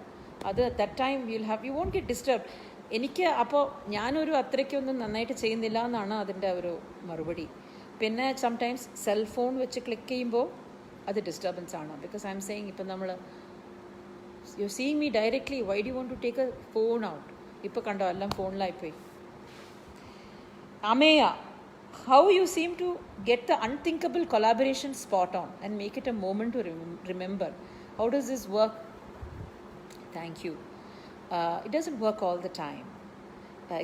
അത് at that time you won't get disturbed. എനിക്ക് അപ്പോൾ ഞാനൊരു അത്രയ്ക്കൊന്നും നന്നായിട്ട് ചെയ്യുന്നില്ല എന്നാണ് അതിൻ്റെ ഒരു മറുപടി. പിന്നെ സംടൈംസ് സെൽഫോൺ വെച്ച് ക്ലിക്ക് ചെയ്യുമ്പോൾ അത് ഡിസ്റ്റർബൻസ് ആണ്. ബിക്കോസ് ഐ എം സെയിങ്, ഇപ്പം നമ്മൾ you seeing me directly, why do want to take a phone out? ഇപ്പോൾ കണ്ടോ എല്ലാം ഫോണിലായിപ്പോയി. Ameya, how you seem to get the unthinkable collaboration spot on and make it a moment to remember. How does this work? Thank you. It doesn't work all the time.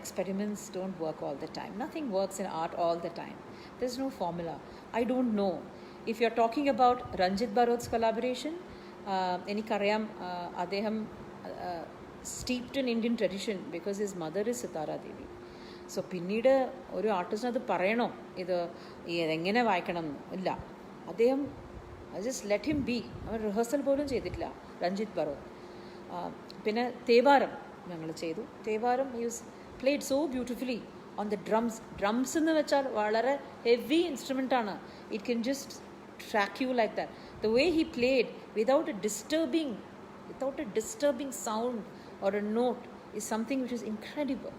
Experiments don't work all the time. Nothing works in art all the time. There's no formula. I don't know. If you're talking about Ranjit Barod's collaboration, എനിക്കറിയാം അദ്ദേഹം steeped in Indian tradition because his mother is Sitara Devi. So പിന്നീട് ഒരു ആർട്ടിസ്റ്റിന് അത് പറയണോ, ഇതെങ്ങനെ വായിക്കണം എന്ന് ഇല്ല. അദ്ദേഹം ജസ്റ്റ് ലെറ്റ് ഹിം ബി. അവൻ റിഹേഴ്സൽ പോലും ചെയ്തിട്ടില്ല രഞ്ജിത്ത് ബറോത്ത്. പിന്നെ തേവാരം ഞങ്ങൾ ചെയ്തു. Thevaram use played so beautifully on the drums. Drums എന്ന് വെച്ചാൽ വളരെ ഹെവി ഇൻസ്ട്രുമെൻ്റാണ്. It can just track you like that. The way he played without a disturbing sound or a note is something which is incredible.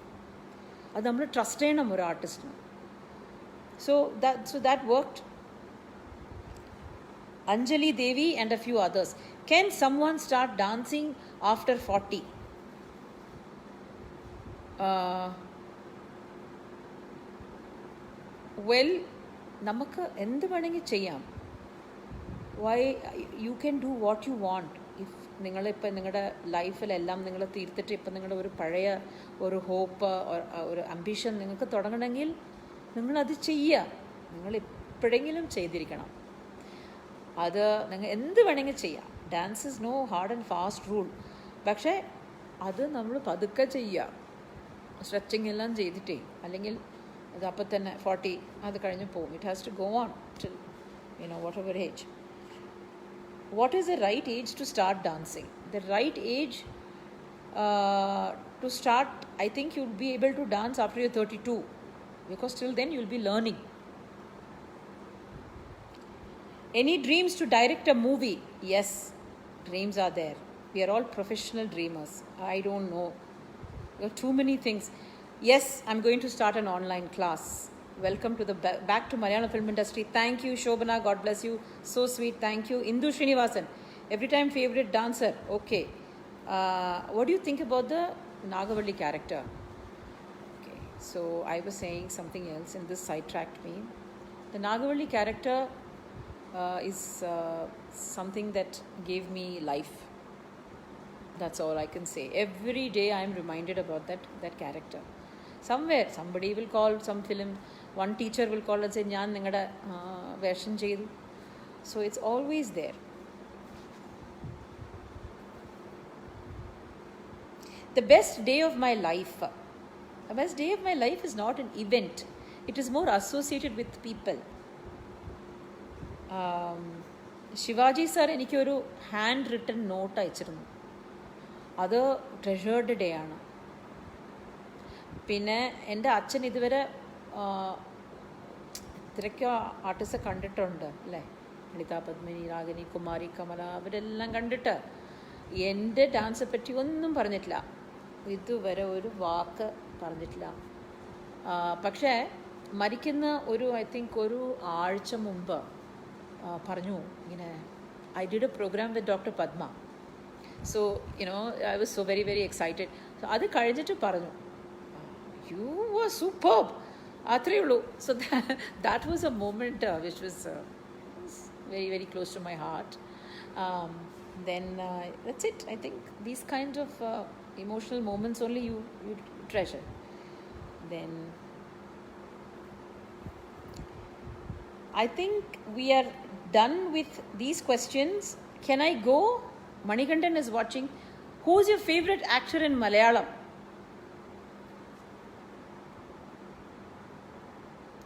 അത് നമ്മൾ trust ചെയ്യണം ഒരു ആർട്ടിസ്റ്റിന്. So that worked. Anjali Devi and a few others. Can someone start dancing after 40? Well, നമുക്ക് എന്ത് വേണമെങ്കിൽ ചെയ്യാം. Why? You can do what you want. If നിങ്ങളിപ്പോൾ നിങ്ങളുടെ ലൈഫിലെല്ലാം നിങ്ങൾ തീർത്തിട്ട് ഇപ്പം നിങ്ങളുടെ ഒരു പഴയ ഒരു ഹോപ്പ് ഒരു അംബിഷൻ നിങ്ങൾക്ക് തുടങ്ങണമെങ്കിൽ നിങ്ങളത് ചെയ്യുക. നിങ്ങൾ എപ്പോഴെങ്കിലും ചെയ്തിരിക്കണം. അത് നിങ്ങൾ എന്ത് വേണമെങ്കിൽ ചെയ്യാം. Dance is no hard and fast rule. പക്ഷേ അത് നമ്മൾ പതുക്കെ ചെയ്യുക, സ്ട്രെച്ചിങ് എല്ലാം ചെയ്തിട്ടേ. അല്ലെങ്കിൽ അത് അപ്പം തന്നെ 40 അത് കഴിഞ്ഞ് പോകും. It has to go on till whatever age. What is the right age to start dancing? The right age to start, I think you'll be able to dance after you're 32, because till then you'll be learning. Any dreams to direct a movie? Yes, dreams are there. We are all professional dreamers. I don't know. There are too many things. Yes, I'm going to start an online class. Welcome to the back to Malayalam film industry. Thank you, Shobana. God bless you. So sweet. Thank you. Indu Srinivasan. Every time favorite dancer. Okay. What do you think about the Nagavalli character? Okay. So I was saying something else and this sidetracked me. The Nagavalli character is something that gave me life. That's all I can say. Every day I am reminded about that character. Somewhere somebody will call some film, one teacher will call and say ഞാൻ നിങ്ങളുടെ വേഷം ചെയ്തു. So it's always there. The best day of my life. The best day of my life is not an event. It is more associated with people. Shivaji sir എനിക്കൊരു hand written not അയച്ചിരുന്നു. അത് treasured day ആണ്. പിന്നെ എൻ്റെ അച്ഛൻ ഇതുവരെ ഇത്രയ്ക്കോ artist കണ്ടിട്ടുണ്ട് അല്ലേ. ലളിത, പത്മിനി, രാഗിനി, കുമാരി, കമല അവരെല്ലാം കണ്ടിട്ട് എൻ്റെ ഡാൻസെ പറ്റി ഒന്നും പറഞ്ഞിട്ടില്ല. ഇതുവരെ ഒരു വാക്ക് പറഞ്ഞിട്ടില്ല. പക്ഷേ മരിക്കുന്ന ഐ തിങ്ക് ഒരു ആഴ്ച മുമ്പ് പറഞ്ഞു ഇങ്ങനെ I did a programme with doctor Padma. So I was so very very excited. So അത് കഴിഞ്ഞിട്ട് പറഞ്ഞു you were superb. അത്രയേ ഉള്ളൂ. So that was a moment which was very very close to my heart. Then that's it. I think these kinds of emotional moments only you treasure. Then I think we are done with these questions. Can I go? Manikandan is watching. Who's your favorite actor in Malayalam?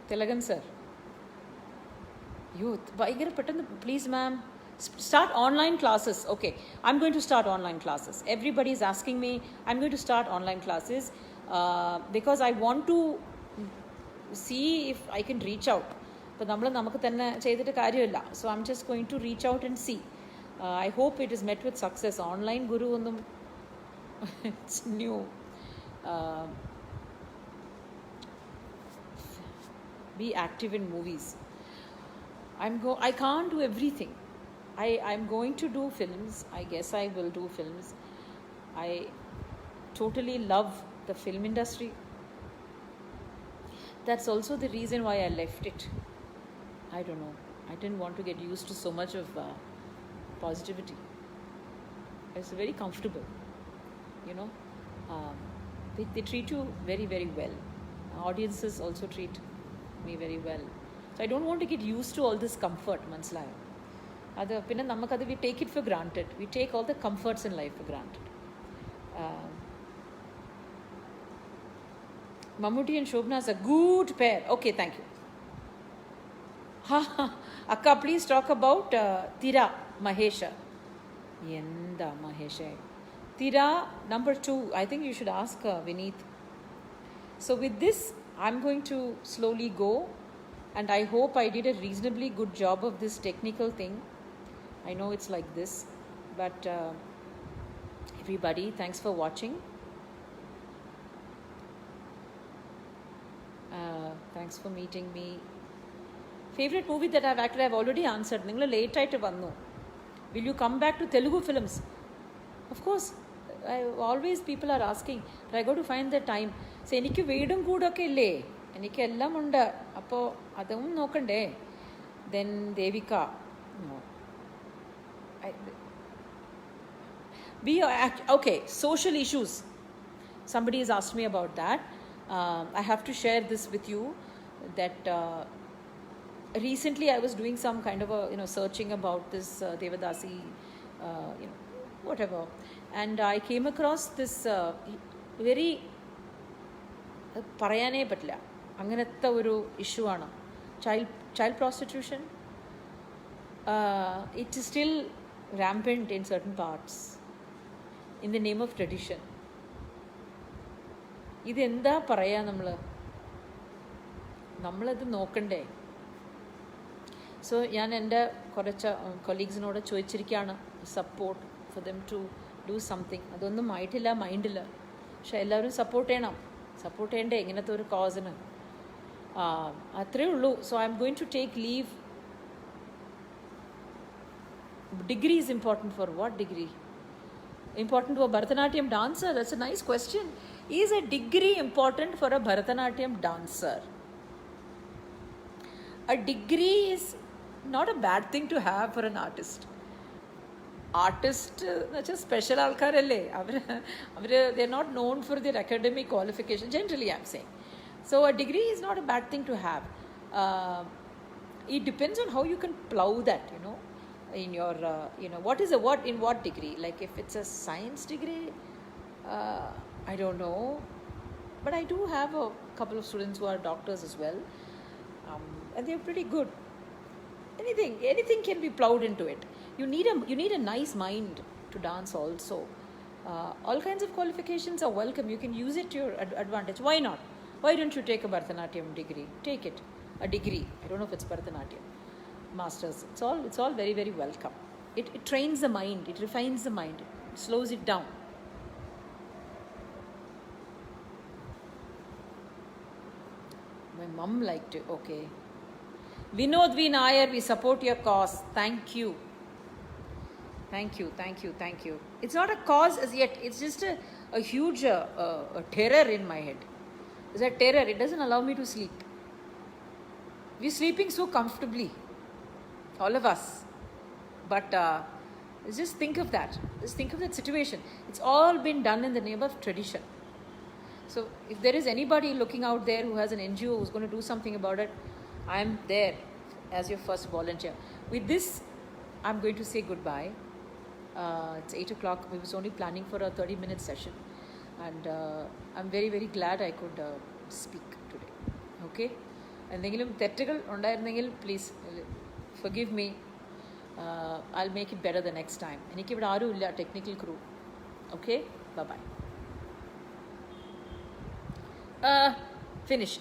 Tilagan sir. Youth. Please ma'am. Start online classes. Okay. I'm going to start online classes. Everybody is asking me. I'm going to start online classes because I want to see if I can reach out. But namakku thanne cheyidittu karyamilla. So I'm just going to reach out and see. I hope it is met with success. Online guru onnum it's new. Be active in movies. I can't do everything. I'm going to do films. I guess I will do films. I totally love the film industry. That's also the reason why I left it. I don't know. I didn't want to get used to so much of positivity. It's very comfortable, they treat you very very well. Audiences also treat me very well. So I don't want to get used to all this comfort. Manslayo adu pinne namakadu we take it for granted. We take all the comforts in life for granted. Mammootty and Shobna is a good pair. Okay, thank you. Akka, please talk about Tira Mahesha. Yenda Mahesha. Tira number 2. I think you should ask Vineet. So with this I'm going to slowly go, and I hope I did a reasonably good job of this technical thing. I know it's like this, but everybody, thanks for watching. Thanks for meeting me. Favorite movie that I've acted, I've already answered. Ningal late aayittu vannu. Will you come back to Telugu films? Of course. Always people are asking, but I got to find the time. So എനിക്ക് വീടും കൂടൊക്കെ ഇല്ലേ, എനിക്ക് എല്ലാം ഉണ്ട്. അപ്പോൾ അതും നോക്കണ്ടേ. Then Devika. No. Okay, social issues. Somebody has asked me about that. I have to share this with you that recently I was doing some kind of a searching about this Devadasi, whatever, and I came across this very പറയാനേ പറ്റില്ല അങ്ങനത്തെ ഒരു issue ആണ് child prostitution. It is still rampant in certain parts in the name of tradition. ഇതെന്താ പറയാ നമ്മളത് നോക്കണ്ടേ? So ഞാൻ എൻ്റെ കുറച്ച് കൊളീഗ്സിനോട് ചോദിച്ചിരിക്കുകയാണ് support for them to do something. അതൊന്നും ആയിട്ടില്ല, മൈൻഡില്ല. പക്ഷെ എല്ലാവരും സപ്പോർട്ട് ചെയ്യണ്ടേ ഇങ്ങനത്തെ ഒരു കോസിന്. അത്രേ ഉള്ളൂ. So I'm going to take leave. Degree is important for what degree? Important to a Bharatanatyam dancer? That's a nice question. Is a degree important for a Bharatanatyam dancer? A degree is not a bad thing to have for an artist. Artist just special alkarelle. They're not known for their academic qualification. Generally, I'm saying. So a degree is not a bad thing to have. It depends on how you can plow that, in your in what degree. Like if it's a science degree, I don't know, but I do have a couple of students who are doctors as well, and they're pretty good. Anything can be plowed into it. You need a nice mind to dance also. All kinds of qualifications are welcome. You can use it to your advantage. Why not? Why don't you take a Bharatanatyam degree? Take it. A degree. I don't know if it's Bharatanatyam. Masters. It's all very, very welcome. It trains the mind. It refines the mind. It slows it down. My mum liked it. Okay. Vinod V. Nair, we support your cause. Thank you. It's not a cause as yet. It's just a huge terror in my head. It's a terror. It doesn't allow me to sleep. We're sleeping so comfortably, all of us. But just think of that. Just think of that situation. It's all been done in the name of tradition. So if there is anybody looking out there who has an NGO who's going to do something about it, I'm there as your first volunteer. With this, I'm going to say goodbye. It's 8 o'clock. We was only planning for a 30-minute session. And I'm very, very glad I could speak today. Okay? എന്തെങ്കിലും തെറ്റുകൾ ഉണ്ടായിരുന്നെങ്കിൽ please forgive me. I'll make it better the next time. എനിക്കിവിടെ ആരുമില്ല technical crew. Okay? Bye-bye. Finish.